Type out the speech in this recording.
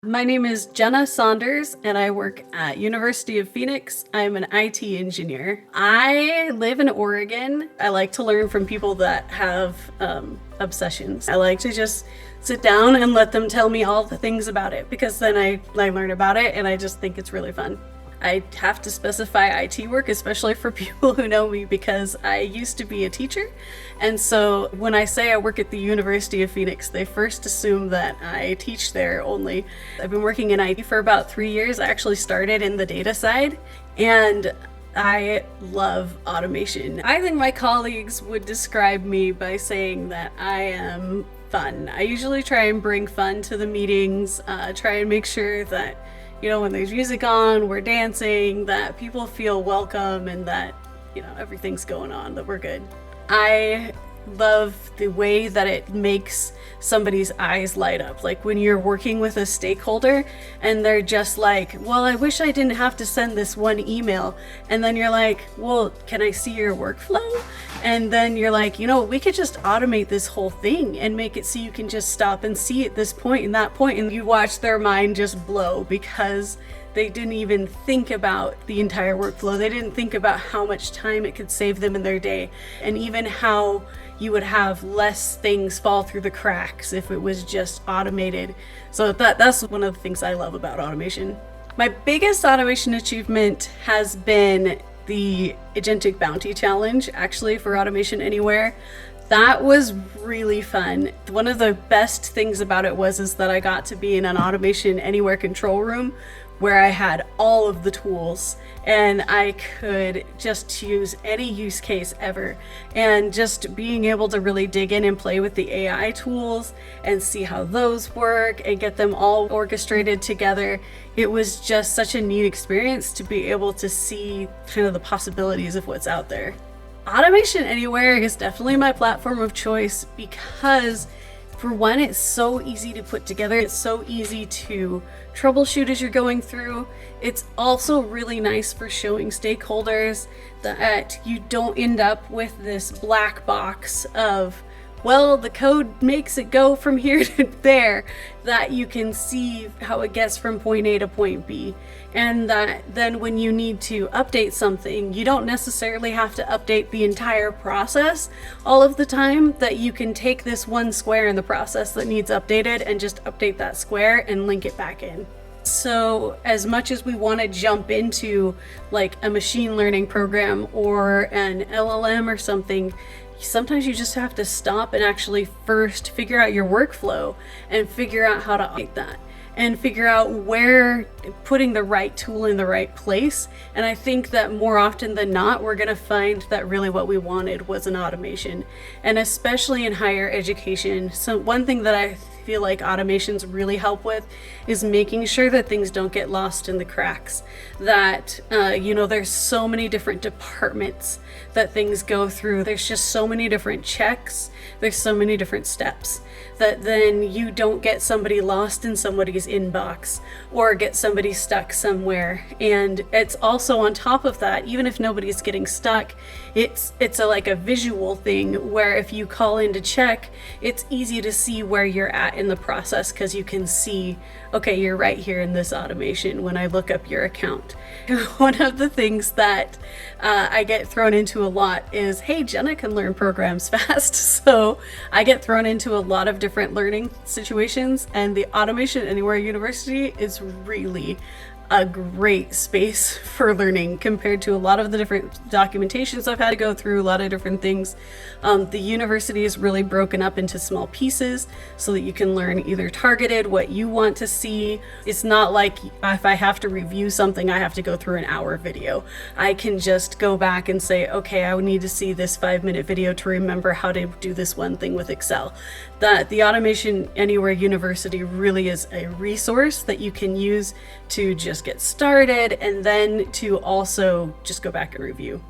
My name is Jenna Saunders and I work at University of Phoenix. I'm an IT engineer. I live in Oregon. I like to learn from people that have obsessions. I like to just sit down and let them tell me all the things about it because then I learn about it and I just think it's really fun. I have to specify IT work, especially for people who know me, because I used to be a teacher. And so when I say I work at the University of Phoenix, they first assume that I teach there only. I've been working in IT for about 3 years. I actually started in the data side, and I love automation. I think my colleagues would describe me by saying that I am fun. I usually try and bring fun to the meetings, try and make sure that when there's music on, we're dancing, that people feel welcome and that, everything's going on, that we're good. I love the way that it makes somebody's eyes light up. Like when you're working with a stakeholder and they're just like, well, I wish I didn't have to send this one email. And then you're like, well, can I see your workflow? And then you're like, we could just automate this whole thing and make it so you can just stop and see at this point and that point, and you watch their mind just blow because they didn't even think about the entire workflow. They didn't think about how much time it could save them in their day, and even how you would have less things fall through the cracks if it was just automated. So that's one of the things I love about automation. My biggest automation achievement has been the Agentic Bounty challenge, actually, for Automation Anywhere. That was really fun. One of the best things about it is that I got to be in an Automation Anywhere control room where I had all of the tools and I could just use any use case ever. And just being able to really dig in and play with the AI tools and see how those work and get them all orchestrated together. It was just such a neat experience to be able to see kind of the possibilities of what's out there. Automation Anywhere is definitely my platform of choice because, for one, it's so easy to put together. It's so easy to troubleshoot as you're going through. It's also really nice for showing stakeholders that you don't end up with this black box of, well, the code makes it go from here to there, that you can see how it gets from point A to point B. And that then when you need to update something, you don't necessarily have to update the entire process all of the time, that you can take this one square in the process that needs updated and just update that square and link it back in. So as much as we want to jump into like a machine learning program or an LLM or something, sometimes you just have to stop and actually first figure out your workflow and figure out how to automate that and figure out where putting the right tool in the right place. And I think that more often than not, we're going to find that really what we wanted was an automation, and especially in higher education. So one thing that I feel like automations really help with is making sure that things don't get lost in the cracks, that there's so many different departments that things go through. There's just so many different checks, there's so many different steps, that then you don't get somebody lost in somebody's inbox or get somebody stuck somewhere. And it's also on top of that, even if nobody's getting stuck, it's like a visual thing where if you call in to check, it's easy to see where you're at in the process because you can see, okay, you're right here in this automation when I look up your account. One of the things that I get thrown into a lot is, hey, Jenna can learn programs fast. So I get thrown into a lot of different learning situations, and the Automation Anywhere University is really a great space for learning compared to a lot of the different documentations I've had to go through, a lot of different things. The university is really broken up into small pieces so that you can learn either targeted, what you want to see. It's not like if I have to review something, I have to go through an hour video. I can just go back and say, okay, I would need to see this 5-minute video to remember how to do this one thing with Excel. That the Automation Anywhere University really is a resource that you can use to just get started and then to also just go back and review.